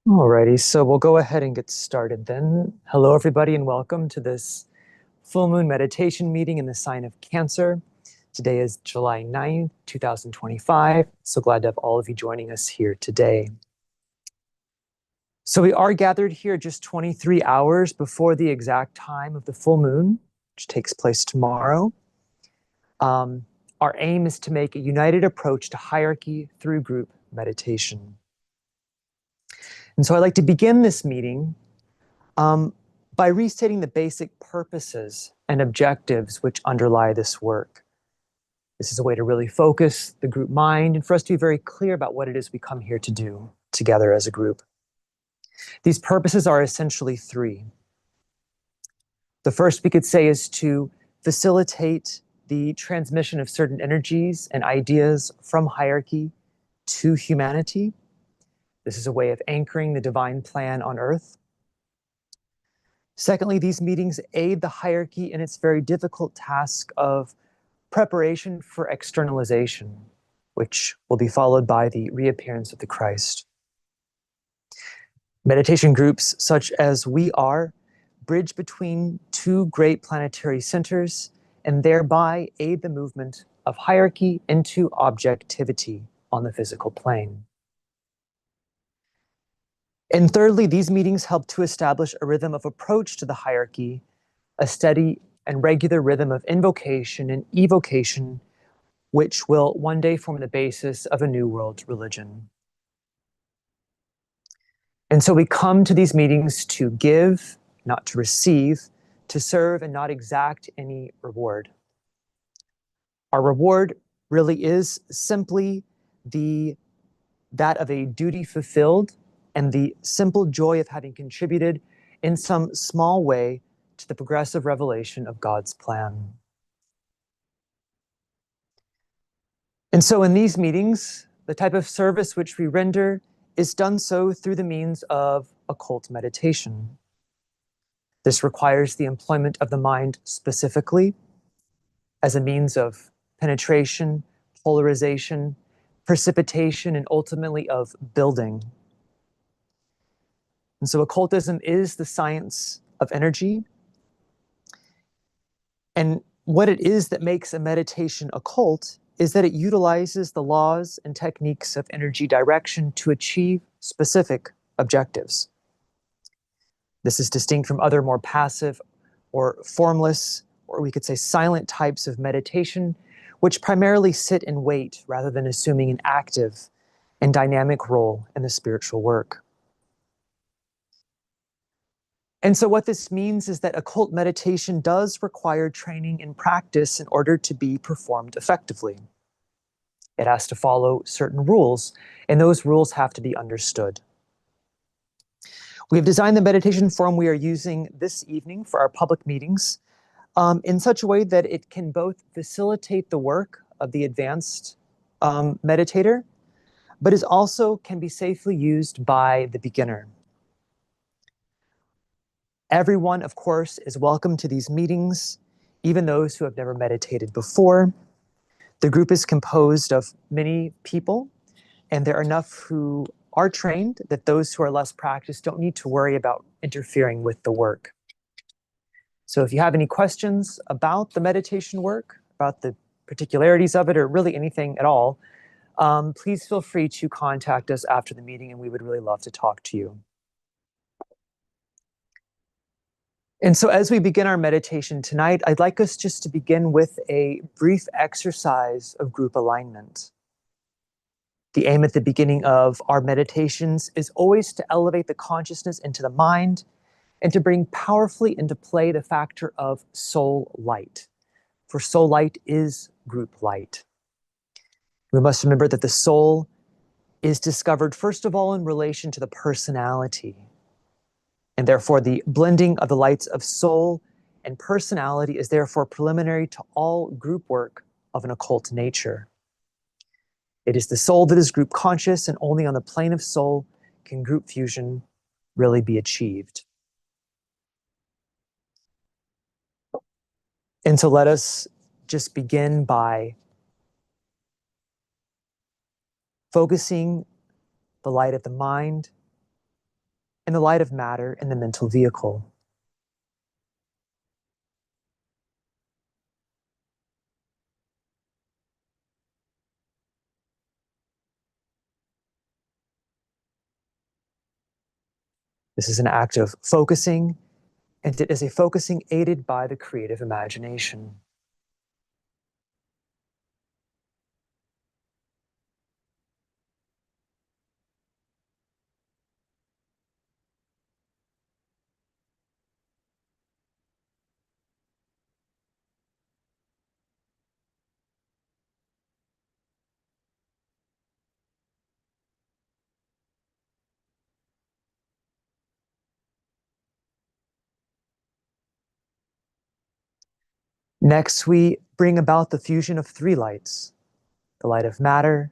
Alrighty, so we'll go ahead and get started then. Hello, everybody, and welcome to this full moon meditation meeting in the sign of Cancer. Today is July 9th, 2025. So glad to have all of you joining us here today. So we are gathered here just 23 hours before the exact time of the full moon, which takes place tomorrow. Our aim is to make a united approach to hierarchy through group meditation. And so I'd like to begin this meeting by restating the basic purposes and objectives which underlie this work. This is a way to really focus the group mind and for us to be very clear about what it is we come here to do together as a group. These purposes are essentially three. The first, we could say, is to facilitate the transmission of certain energies and ideas from hierarchy to humanity. This is a way of anchoring the divine plan on earth. Secondly, these meetings aid the hierarchy in its very difficult task of preparation for externalization, which will be followed by the reappearance of the Christ. Meditation groups such as we are bridge between two great planetary centers and thereby aid the movement of hierarchy into objectivity on the physical plane. And thirdly, these meetings help to establish a rhythm of approach to the hierarchy, a steady and regular rhythm of invocation and evocation, which will one day form the basis of a new world religion. And so we come to these meetings to give, not to receive, to serve and not exact any reward. Our reward really is simply that of a duty fulfilled and the simple joy of having contributed in some small way to the progressive revelation of God's plan. And so in these meetings, the type of service which we render is done so through the means of occult meditation. This requires the employment of the mind specifically as a means of penetration, polarization, precipitation, and ultimately of building. And so occultism is the science of energy. And what it is that makes a meditation occult is that it utilizes the laws and techniques of energy direction to achieve specific objectives. This is distinct from other more passive or formless, or we could say silent types of meditation, which primarily sit and wait rather than assuming an active and dynamic role in the spiritual work. And so what this means is that occult meditation does require training and practice in order to be performed effectively. It has to follow certain rules, and those rules have to be understood. We have designed the meditation form we are using this evening for our public meetings in such a way that it can both facilitate the work of the advanced meditator, but is also can be safely used by the beginner. Everyone, of course, is welcome to these meetings, even those who have never meditated before. The group is composed of many people, and there are enough who are trained that those who are less practiced don't need to worry about interfering with the work. So if you have any questions about the meditation work, about the particularities of it, or really anything at all, please feel free to contact us after the meeting, and we would really love to talk to you. And so as we begin our meditation tonight, I'd like us just to begin with a brief exercise of group alignment. The aim at the beginning of our meditations is always to elevate the consciousness into the mind and to bring powerfully into play the factor of soul light. For soul light is group light. We must remember that the soul is discovered first of all in relation to the personality. And therefore, the blending of the lights of soul and personality is therefore preliminary to all group work of an occult nature. It is the soul that is group conscious, and only on the plane of soul can group fusion really be achieved. And so let us just begin by focusing the light of the mind and the light of matter in the mental vehicle. This is an act of focusing, and it is a focusing aided by the creative imagination. Next, we bring about the fusion of three lights: the light of matter,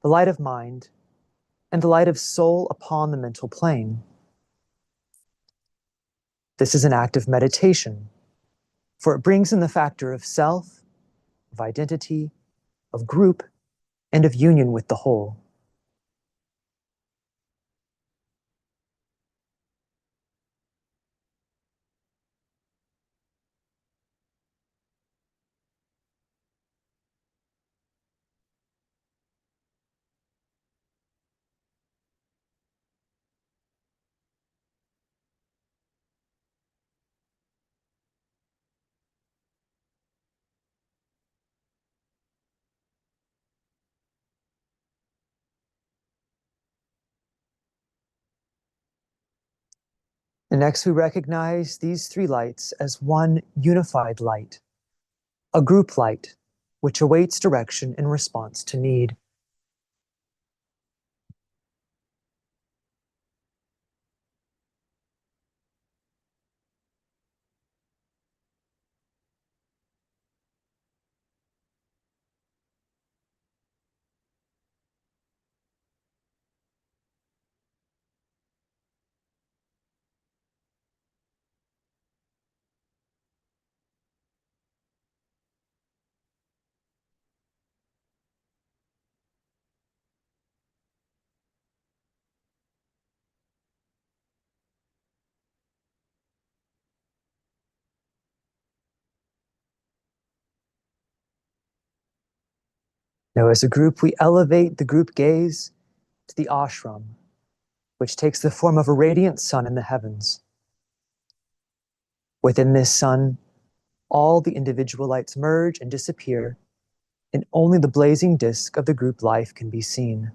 the light of mind, and the light of soul upon the mental plane. This is an act of meditation, for it brings in the factor of self, of identity, of group, and of union with the whole. And next, we recognize these three lights as one unified light, a group light, which awaits direction in response to need. Now, as a group, we elevate the group gaze to the ashram, which takes the form of a radiant sun in the heavens. Within this sun, all the individual lights merge and disappear, and only the blazing disk of the group life can be seen.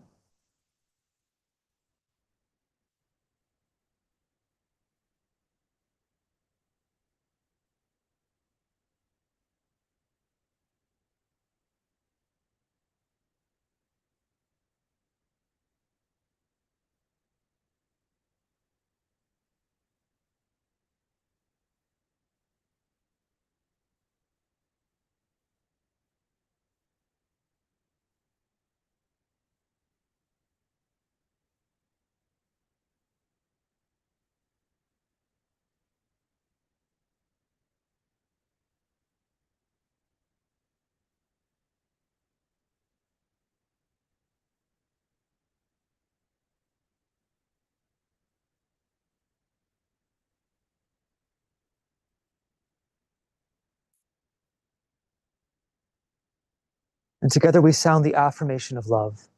And together we sound the affirmation of love.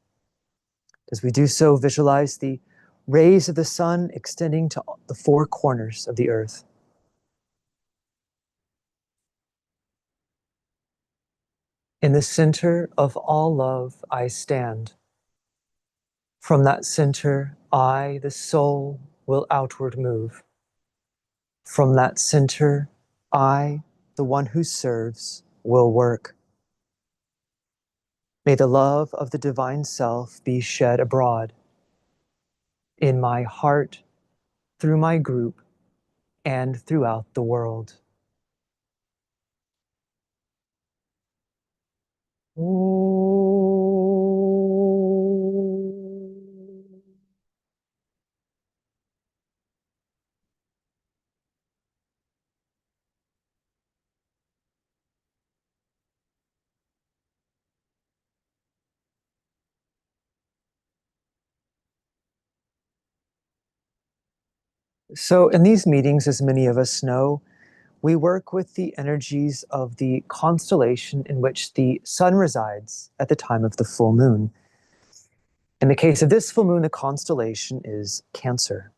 As we do so, visualize the rays of the sun extending to the four corners of the earth. In the center of all love, I stand. From that center, I, the soul, will outward move. From that center, I, the one who serves, will work. May the love of the divine self be shed abroad in my heart, through my group, and throughout the world. So in these meetings, as many of us know, we work with the energies of the constellation in which the sun resides at the time of the full moon. In the case of this full moon, the constellation is Cancer.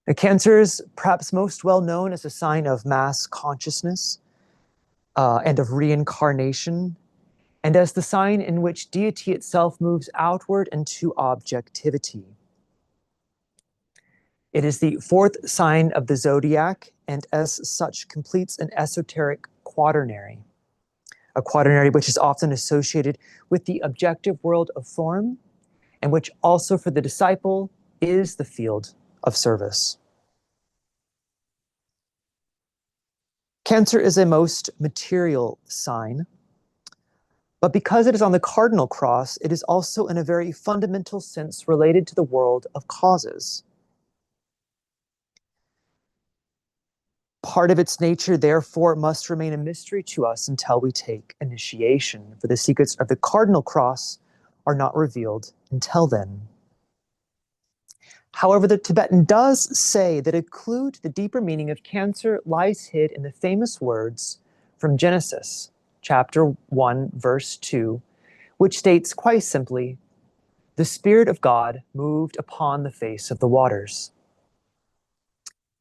Now, Cancer is perhaps most well known as a sign of mass consciousness and of reincarnation, and as the sign in which deity itself moves outward into objectivity. It is the fourth sign of the zodiac, and as such completes an esoteric quaternary. A quaternary which is often associated with the objective world of form, and which also for the disciple is the field of service. Cancer is a most material sign, but because it is on the cardinal cross, it is also in a very fundamental sense related to the world of causes. Part of its nature, therefore, must remain a mystery to us until we take initiation, for the secrets of the cardinal cross are not revealed until then. However, the Tibetan does say that a clue to the deeper meaning of Cancer lies hid in the famous words from Genesis, chapter 1, verse 2, which states quite simply, "The Spirit of God moved upon the face of the waters."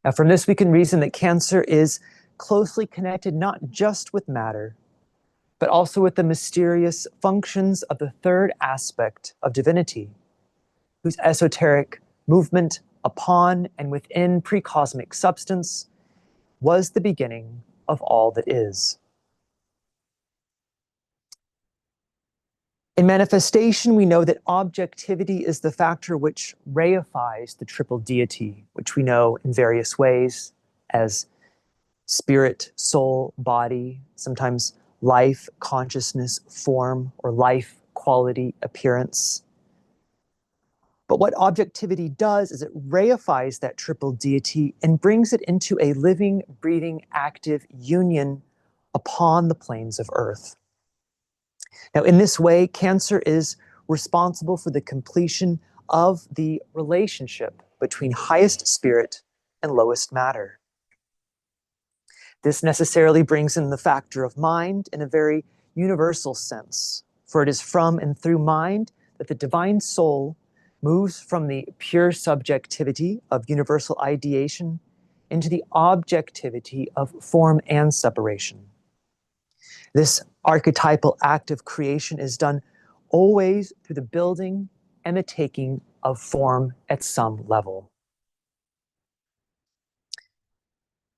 Now, from this, we can reason that Cancer is closely connected not just with matter, but also with the mysterious functions of the third aspect of divinity, whose esoteric movement upon and within pre-cosmic substance was the beginning of all that is. In manifestation, we know that objectivity is the factor which reifies the triple deity, which we know in various ways as spirit, soul, body, sometimes life, consciousness, form, or life, quality, appearance. But what objectivity does is it reifies that triple deity and brings it into a living, breathing, active union upon the planes of earth. Now, in this way, Cancer is responsible for the completion of the relationship between highest spirit and lowest matter. This necessarily brings in the factor of mind in a very universal sense, for it is from and through mind that the divine soul moves from the pure subjectivity of universal ideation into the objectivity of form and separation. This archetypal act of creation is done always through the building and the taking of form at some level.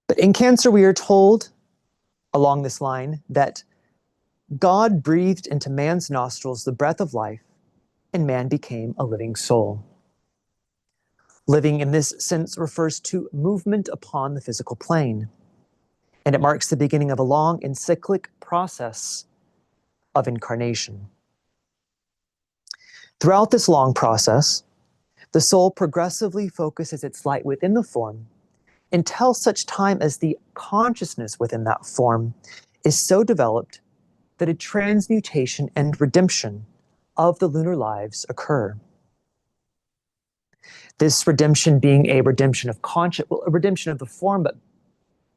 But in Cancer, we are told along this line that God breathed into man's nostrils the breath of life, and man became a living soul. Living in this sense refers to movement upon the physical plane, and it marks the beginning of a long and cyclic process of incarnation. Throughout this long process, the soul progressively focuses its light within the form until such time as the consciousness within that form is so developed that a transmutation and redemption of the lunar lives occur. This redemption being a redemption of a redemption of the form,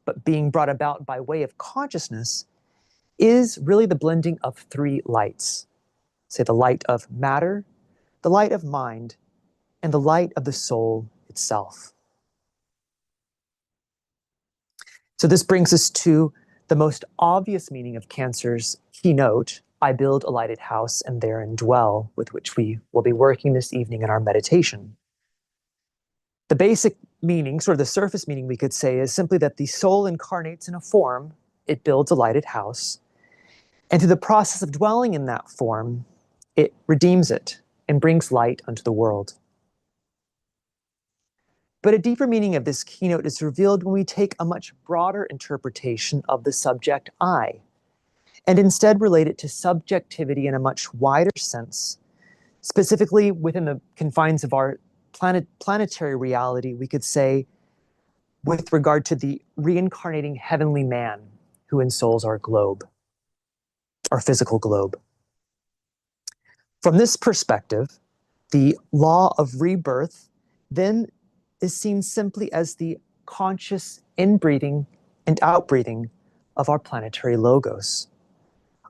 but being brought about by way of consciousness, is really the blending of three lights. Say the light of matter, the light of mind, and the light of the soul itself. So this brings us to the most obvious meaning of Cancer's keynote, "I build a lighted house and therein dwell," with which we will be working this evening in our meditation. The basic meaning, sort of the surface meaning we could say, is simply that the soul incarnates in a form, it builds a lighted house, and through the process of dwelling in that form, it redeems it and brings light unto the world. But a deeper meaning of this keynote is revealed when we take a much broader interpretation of the subject I, and instead relate it to subjectivity in a much wider sense. Specifically, within the confines of our planetary reality, we could say, with regard to the reincarnating heavenly man who ensouls our globe, our physical globe. From this perspective, the law of rebirth then is seen simply as the conscious inbreathing and outbreathing of our planetary logos,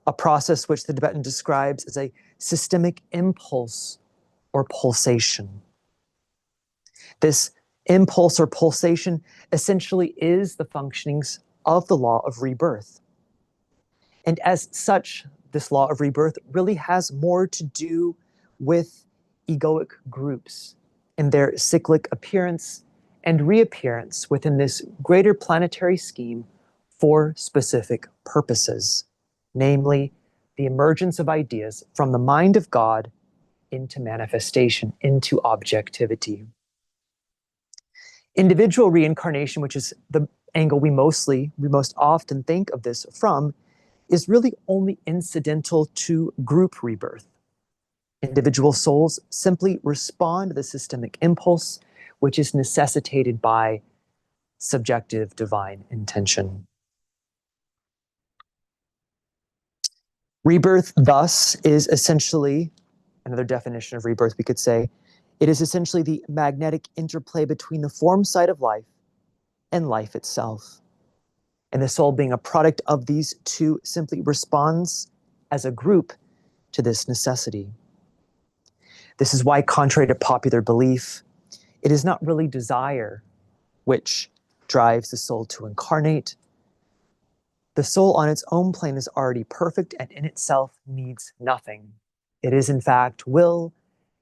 a process which the Tibetan describes as a systemic impulse or pulsation. This impulse or pulsation essentially is the functionings of the law of rebirth. And as such, this law of rebirth really has more to do with egoic groups and their cyclic appearance and reappearance within this greater planetary scheme for specific purposes, namely the emergence of ideas from the mind of God into manifestation, into objectivity. Individual reincarnation, which is the angle we most often think of this from, is really only incidental to group rebirth. Individual souls simply respond to the systemic impulse, which is necessitated by subjective divine intention. Rebirth, thus, is essentially, another definition of rebirth, we could say, it is essentially the magnetic interplay between the form side of life and life itself. And the soul, being a product of these two, simply responds as a group to this necessity. This is why, contrary to popular belief, it is not really desire which drives the soul to incarnate. The soul on its own plane is already perfect and in itself needs nothing. It is, in fact, will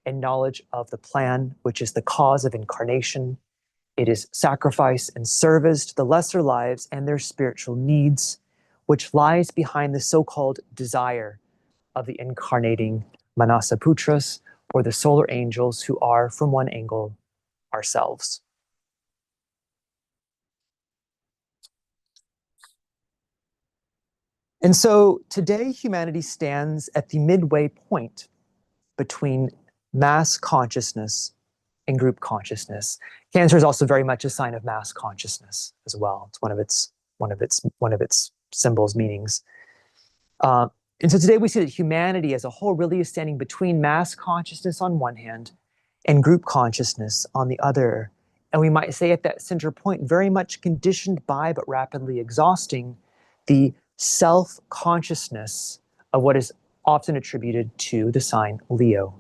and knowledge of the plan, which is the cause of incarnation. It is sacrifice and service to the lesser lives and their spiritual needs, which lies behind the so-called desire of the incarnating Manasaputras, or the solar angels, who are, from one angle, ourselves. And so today, humanity stands at the midway point between mass consciousness and group consciousness. Cancer is also very much a sign of mass consciousness as well. It's one of its symbols, meanings. And so today we see that humanity as a whole really is standing between mass consciousness on one hand and group consciousness on the other. And we might say at that center point, very much conditioned by but rapidly exhausting the self-consciousness of what is often attributed to the sign Leo.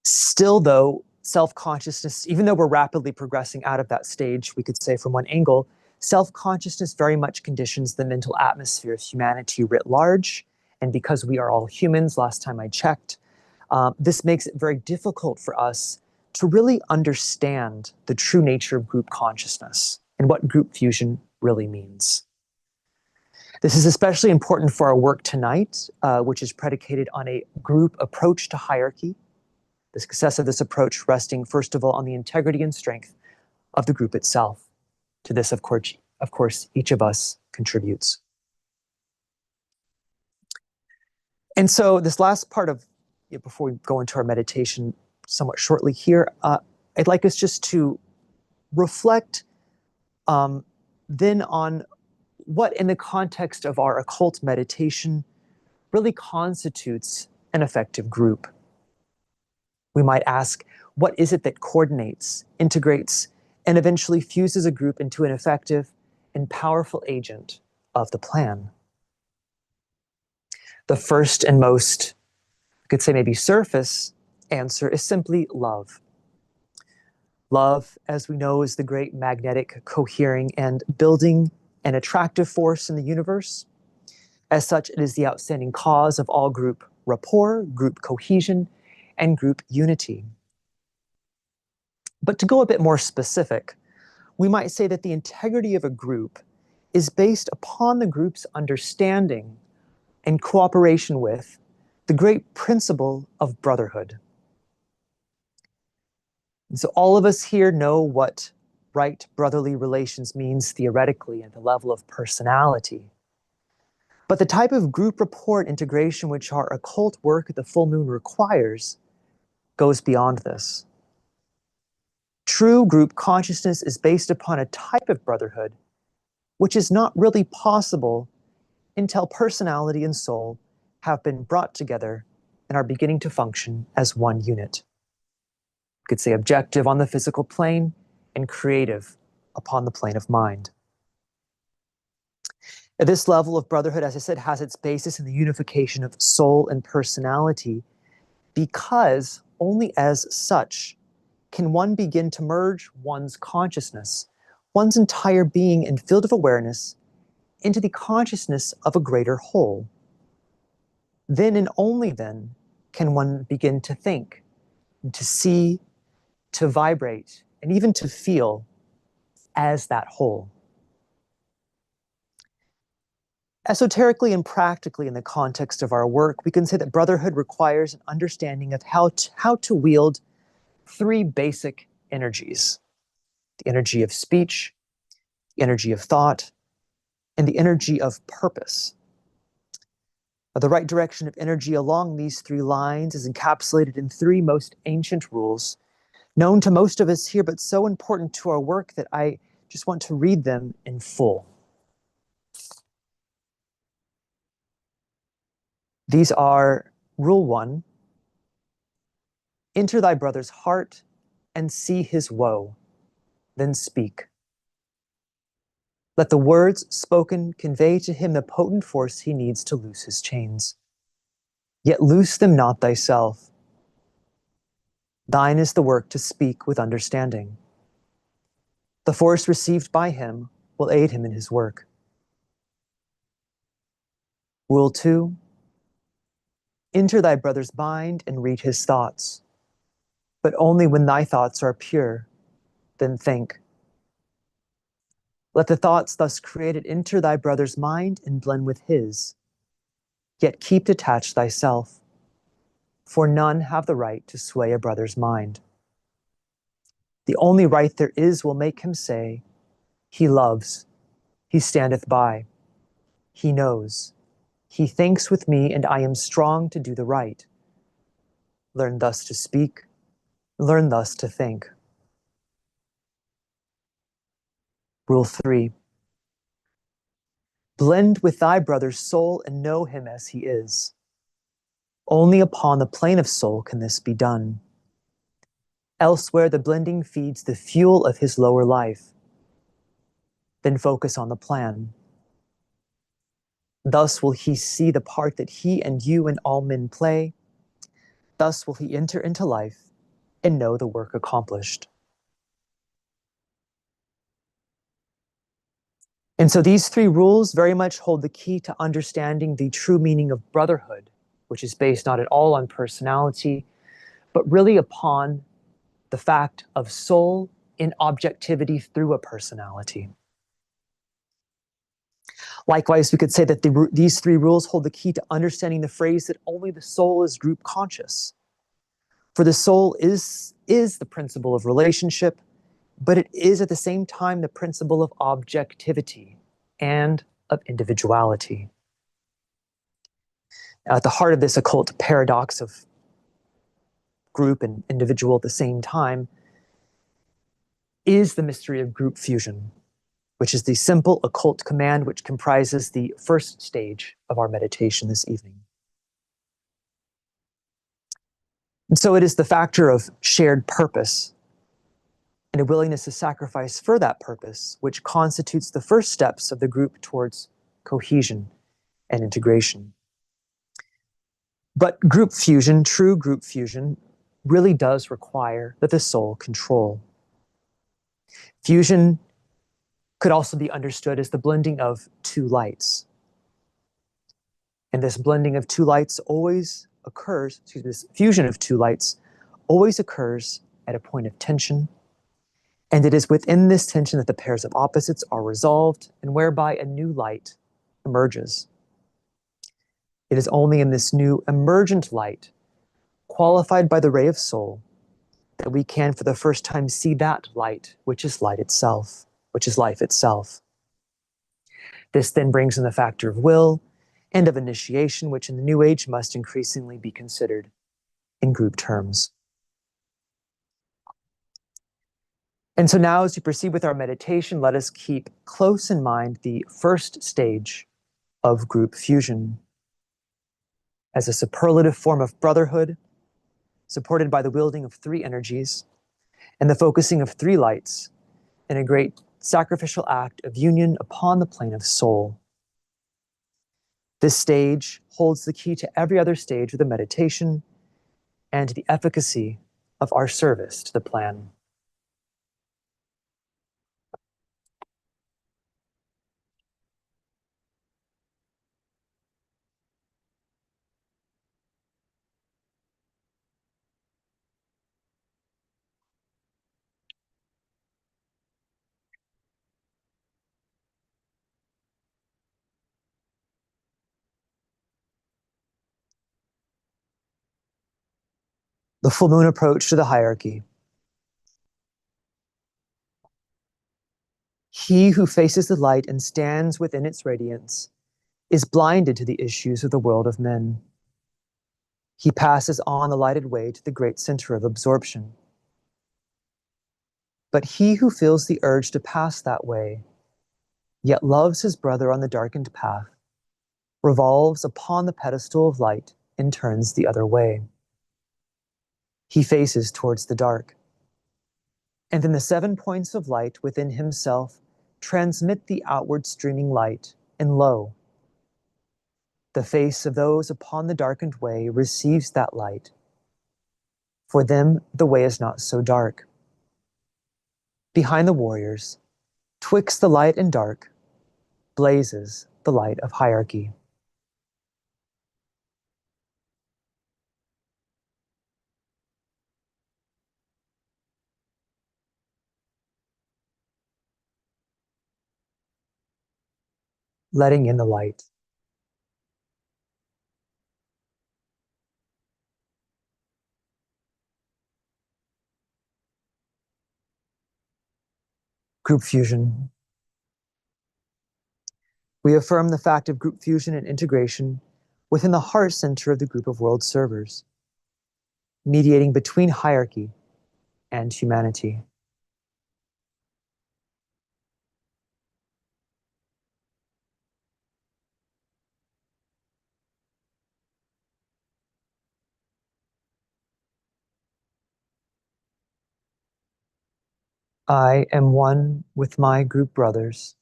Still, though, self-consciousness, even though we're rapidly progressing out of that stage, we could say from one angle, self-consciousness very much conditions the mental atmosphere of humanity writ large. And because we are all humans, last time I checked, this makes it very difficult for us to really understand the true nature of group consciousness and what group fusion really means. This is especially important for our work tonight, which is predicated on a group approach to hierarchy. The success of this approach resting, first of all, on the integrity and strength of the group itself. To this, of course, each of us contributes. And so this last part of, before we go into our meditation somewhat shortly here, I'd like us just to reflect then on what, in the context of our occult meditation, really constitutes an effective group. We might ask, what is it that coordinates, integrates, and eventually fuses a group into an effective and powerful agent of the plan? The first and most, I could say maybe surface answer is simply love. Love, as we know, is the great magnetic, cohering, and building and attractive force in the universe. As such, it is the outstanding cause of all group rapport, group cohesion, and group unity. But to go a bit more specific, we might say that the integrity of a group is based upon the group's understanding and cooperation with the great principle of brotherhood. And so all of us here know what right brotherly relations means theoretically at the level of personality. But the type of group rapport and integration which our occult work at the full moon requires goes beyond this. True group consciousness is based upon a type of brotherhood which is not really possible until personality and soul have been brought together and are beginning to function as one unit. You could say objective on the physical plane and creative upon the plane of mind. This level of brotherhood, as I said, has its basis in the unification of soul and personality, because only as such can one begin to merge one's consciousness, one's entire being and field of awareness, into the consciousness of a greater whole. Then and only then can one begin to think, to see, to vibrate, and even to feel as that whole. Esoterically and practically, in the context of our work, we can say that brotherhood requires an understanding of how to wield three basic energies: the energy of speech, the energy of thought, and the energy of purpose. The right direction of energy along these three lines is encapsulated in three most ancient rules, known to most of us here, but so important to our work that I just want to read them in full. These are Rule 1, enter thy brother's heart and see his woe, then speak. Let the words spoken convey to him the potent force he needs to loose his chains. Yet loose them not thyself. Thine is the work to speak with understanding. The force received by him will aid him in his work. Rule 2, enter thy brother's mind and read his thoughts, but only when thy thoughts are pure, then think. Let the thoughts thus created enter thy brother's mind and blend with his, yet keep detached thyself, for none have the right to sway a brother's mind. The only right there is will make him say, he loves, he standeth by, he knows, he thinks with me, and I am strong to do the right. Learn thus to speak, learn thus to think. Rule 3, blend with thy brother's soul and know him as he is. Only upon the plane of soul can this be done. Elsewhere, the blending feeds the fuel of his lower life. Then focus on the plan. Thus will he see the part that he and you and all men play. Thus will he enter into life and know the work accomplished. And so these three rules very much hold the key to understanding the true meaning of brotherhood, which is based not at all on personality, but really upon the fact of soul in objectivity through a personality. Likewise, we could say that these three rules hold the key to understanding the phrase that only the soul is group conscious. For the soul is the principle of relationship, but it is at the same time the principle of objectivity and of individuality. At the heart of this occult paradox of group and individual at the same time is the mystery of group fusion, which is the simple occult command which comprises the first stage of our meditation this evening. And so it is the factor of shared purpose and a willingness to sacrifice for that purpose which constitutes the first steps of the group towards cohesion and integration. But group fusion, true group fusion, really does require that the soul control. Fusion could also be understood as the blending of two lights. And this blending of two lights always occurs, this fusion of two lights always occurs at a point of tension. And it is within this tension that the pairs of opposites are resolved and whereby a new light emerges. It is only in this new emergent light, qualified by the ray of soul, that we can for the first time see that light, which is light itself, which is life itself. This then brings in the factor of will and of initiation, which in the New Age must increasingly be considered in group terms. And so now, as we proceed with our meditation, let us keep close in mind the first stage of group fusion. as a superlative form of brotherhood, supported by the wielding of three energies and the focusing of three lights in a great sacrificial act of union upon the plane of soul. This stage holds the key to every other stage of the meditation and the efficacy of our service to the plan. The full moon approach to the hierarchy. He who faces the light and stands within its radiance is blinded to the issues of the world of men. He passes on the lighted way to the great center of absorption. But he who feels the urge to pass that way, yet loves his brother on the darkened path, revolves upon the pedestal of light and turns the other way. He faces towards the dark. And then the 7 points of light within himself transmit the outward streaming light, and lo, the face of those upon the darkened way receives that light. For them, the way is not so dark. Behind the warriors, twixt the light and dark, blazes the light of hierarchy. Letting in the light. Group fusion. We affirm the fact of group fusion and integration within the heart center of the group of world servers, mediating between hierarchy and humanity. I am one with my group brothers,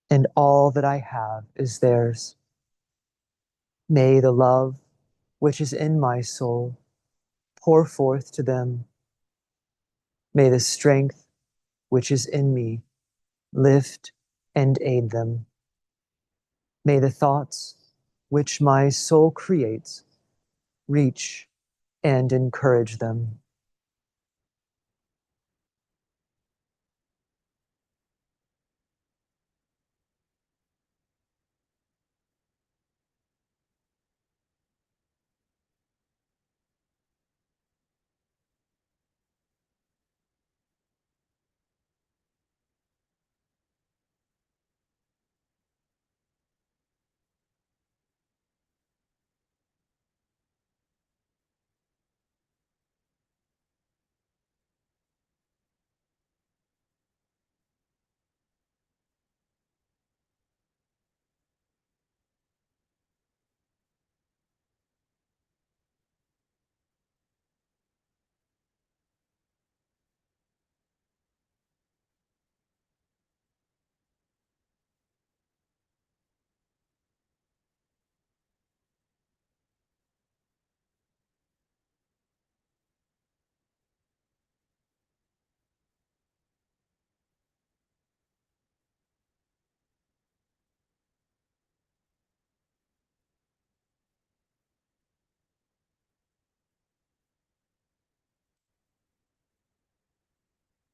and all that I have is theirs. May the love which is in my soul pour forth to them. May the strength which is in me lift and aid them. May the thoughts which my soul creates reach and encourage them.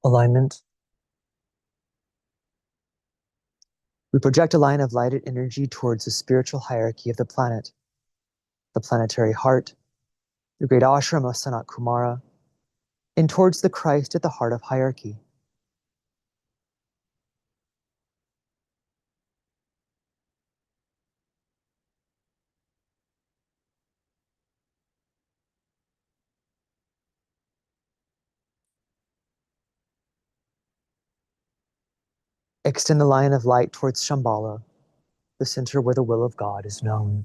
Alignment. We project a line of lighted energy towards the spiritual hierarchy of the planet, the planetary heart, the great ashram of Sanat Kumara, and towards the Christ at the heart of hierarchy. Extend the line of light towards Shambhala, the center where the will of God is known.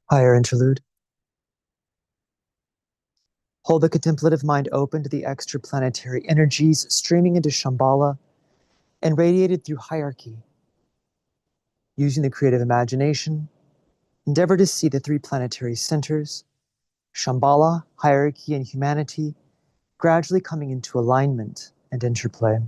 Higher interlude. Hold the contemplative mind open to the extraplanetary energies streaming into Shambhala and radiated through hierarchy. Using the creative imagination, endeavor to see the three planetary centers, Shambhala, hierarchy, and humanity, gradually coming into alignment and interplay.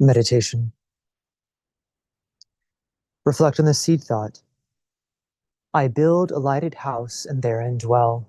Meditation. Reflect on the seed thought. I build a lighted house and therein dwell.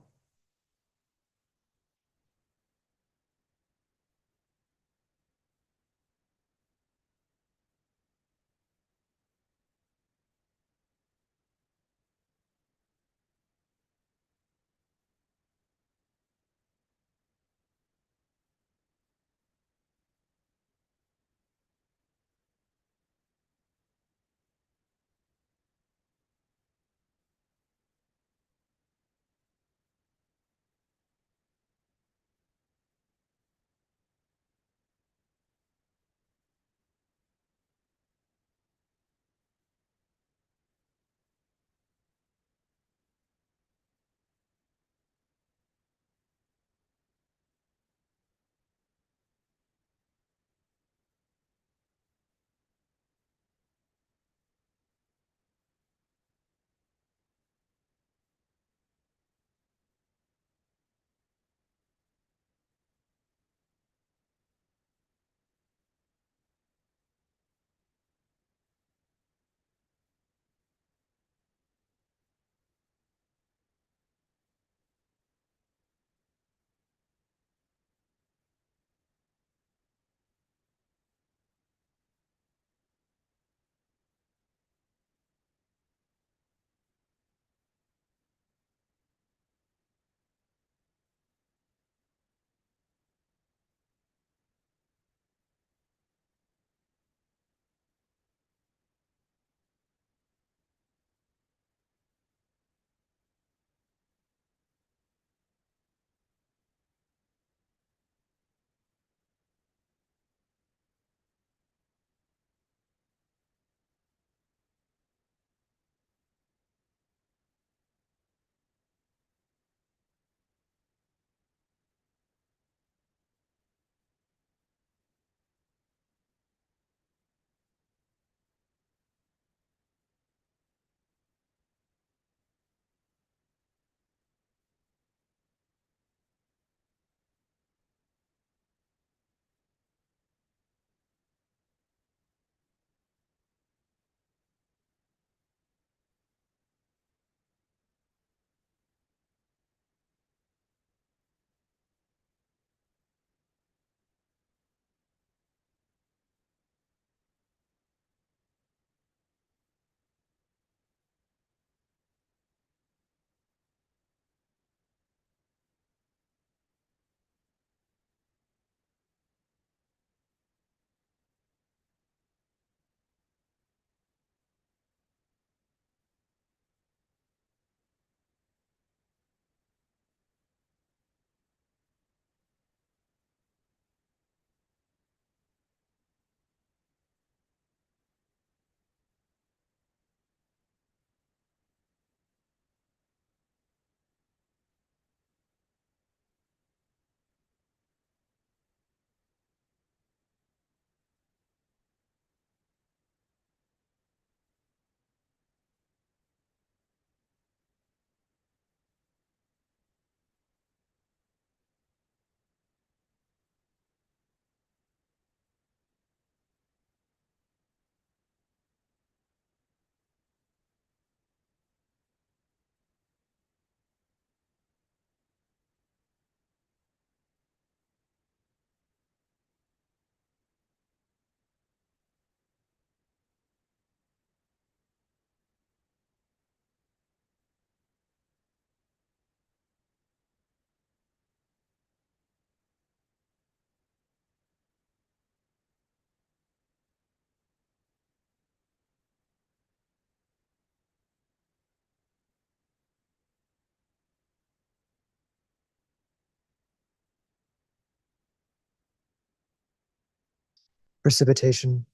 Precipitation.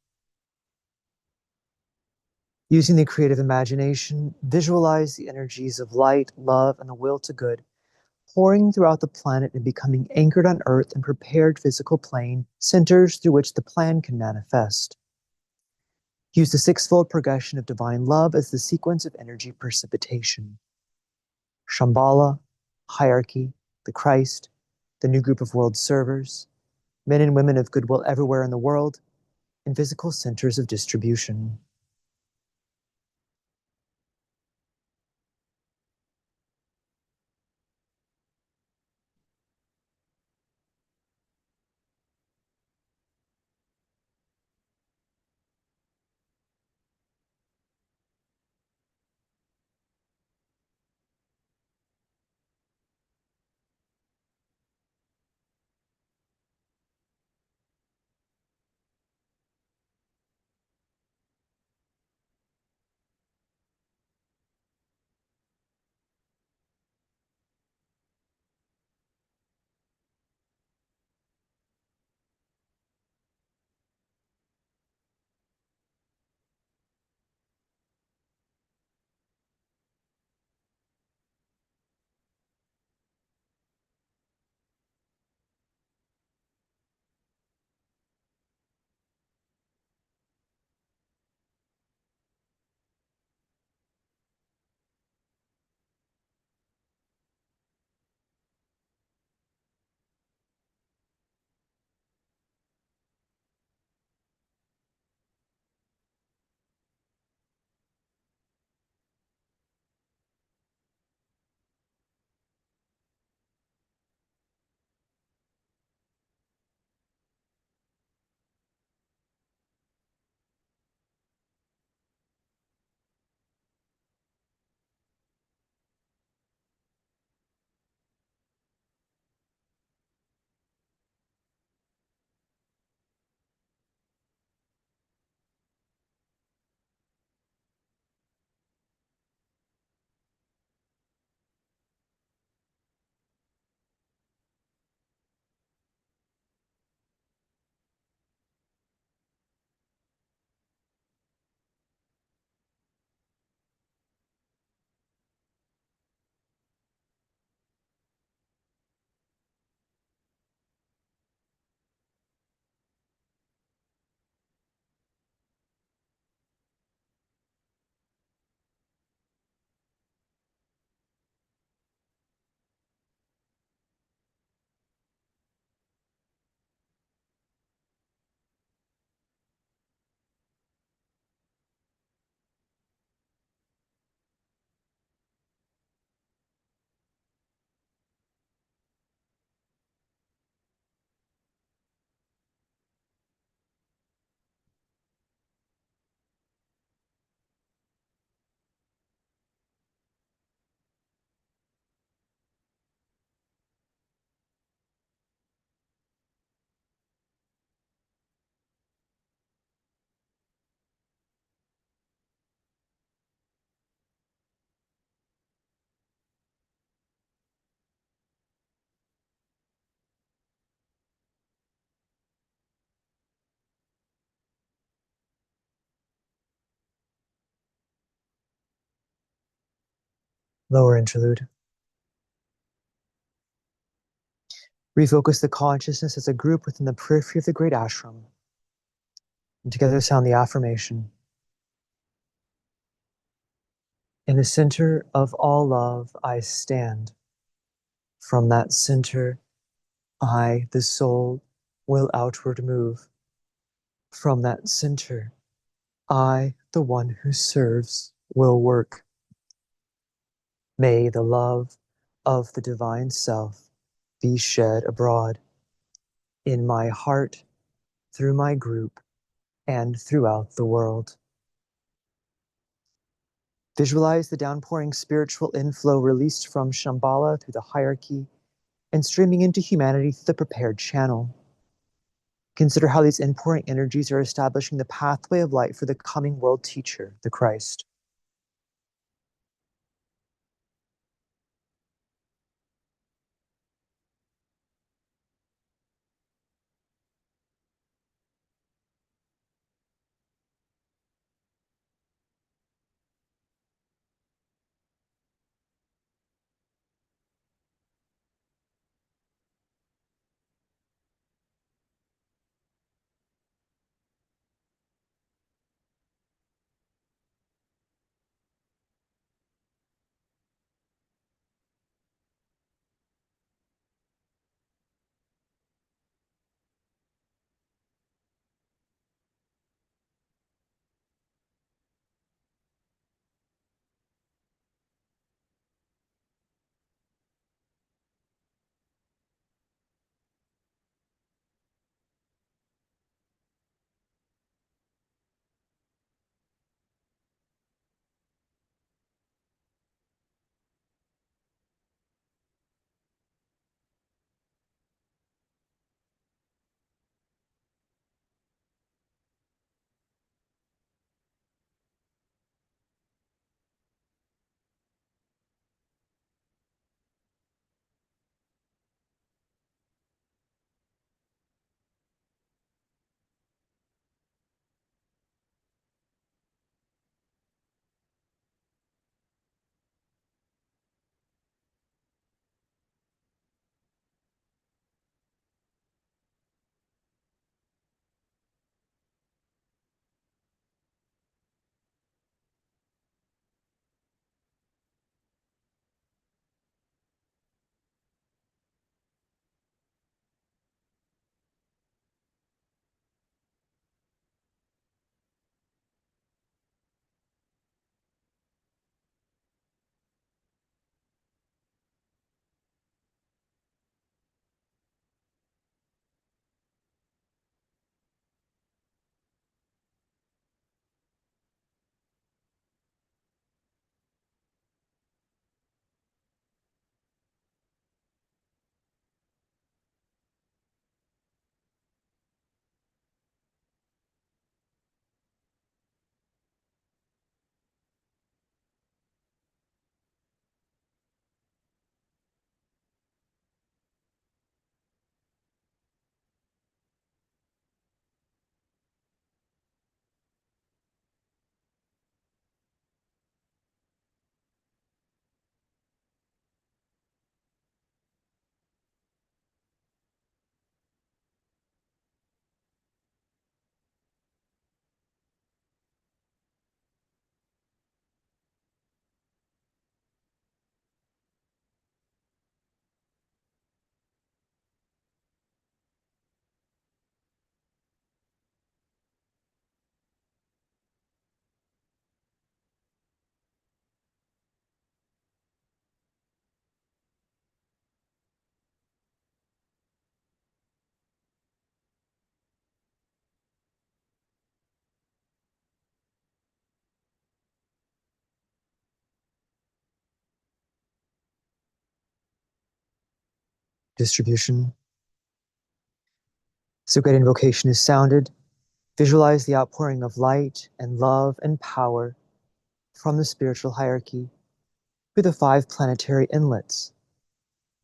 Using the creative imagination, visualize the energies of light, love, and the will to good pouring throughout the planet and becoming anchored on Earth and prepared physical plane centers through which the plan can manifest. Use the sixfold progression of divine love as the sequence of energy precipitation. Shambhala, hierarchy, the Christ, the new group of world servers, men and women of goodwill everywhere in the world, and physical centers of distribution. Lower interlude. Refocus the consciousness as a group within the periphery of the great ashram. And together sound the affirmation. In the center of all love, I stand. From that center, I, the soul, will outward move. From that center, I, the one who serves, will work. May the love of the divine self be shed abroad in my heart, through my group, and throughout the world. Visualize the downpouring spiritual inflow released from Shambhala through the hierarchy and streaming into humanity through the prepared channel. Consider how these inpouring energies are establishing the pathway of light for the coming world teacher, the Christ. Distribution. So great invocation is sounded. Visualize the outpouring of light and love and power from the spiritual hierarchy through the 5 planetary inlets: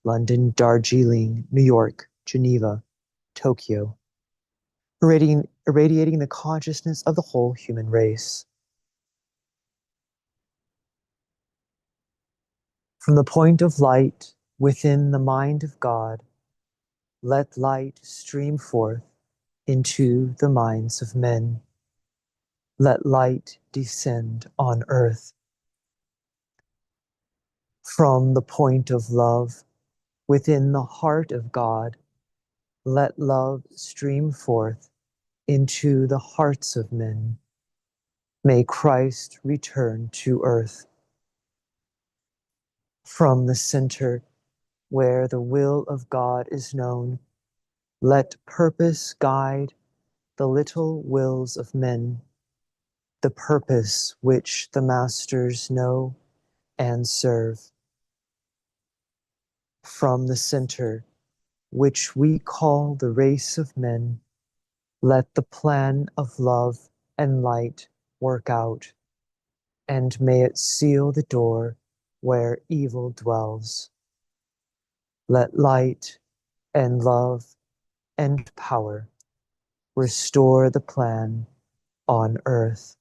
London, Darjeeling, New York, Geneva, Tokyo, irradiating the consciousness of the whole human race. From the point of light within the mind of God, let light stream forth into the minds of men. Let light descend on earth. From the point of love within the heart of God, let love stream forth into the hearts of men. May Christ return to earth. From the center where the will of God is known, let purpose guide the little wills of men, the purpose which the masters know and serve. From the center which we call the race of men, let the plan of love and light work out, and may it seal the door where evil dwells. Let light and love and power restore the plan on earth.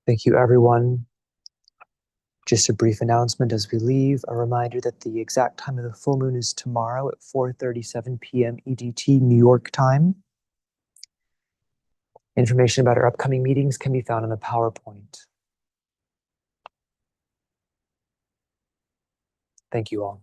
Thank you, everyone. Just a brief announcement as we leave, a reminder that the exact time of the full moon is tomorrow at 4:37 p.m. EDT, New York time. Information about our upcoming meetings can be found on the PowerPoint. Thank you all.